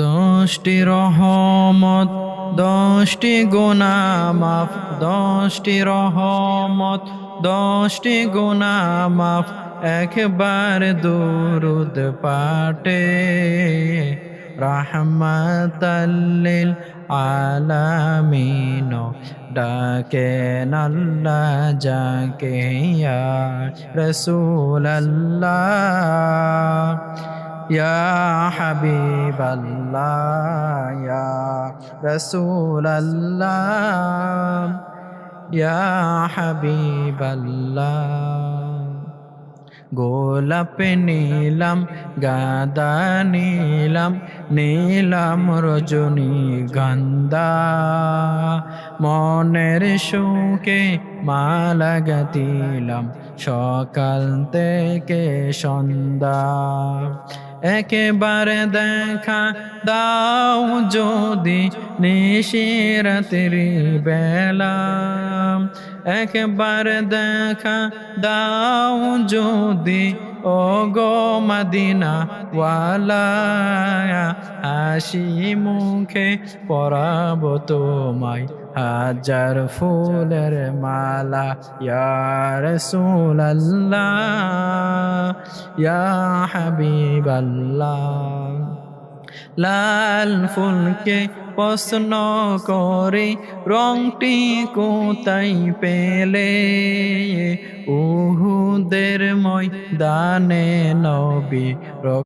দশটি রহমত, দশটি গুনাহ মাফ, দশটি রহমত, দশটি গুনাহ মাফ, একবার দুরুদ পাঠে রাহমাতাল লিল আলামিন ডাকেন আল্লাহ যাকে ইয়া রাসূলুল্লাহ ইয়া হাবিবাল্লাহ ইয়া রাসূলুল্লাহ ইয়া হাবিবাল্লাহ। গোলাপ নীলাম, গাঁদা নীলাম, নীলাম রজনী গন্ধা, মনের সুখে মালা গাঁথিলাম সকাল থেকে সন্ধ্যা। একেবারে দেখা দাও যদি নিশিরাতেরি বেলা, একবার দেখা দাও যদি ও গো মদিনা ওয়ালা, হাসি মুখে পরাবো তোমায় হাজার ফুলের মালা ইয়া রাসূলুল্লাহ ইয়া হাবিবাল্লাহ। লাল ফুলকে প্রশ্ন করি রংটি কোথায় পেলে, উহুদের ময়দানে নবী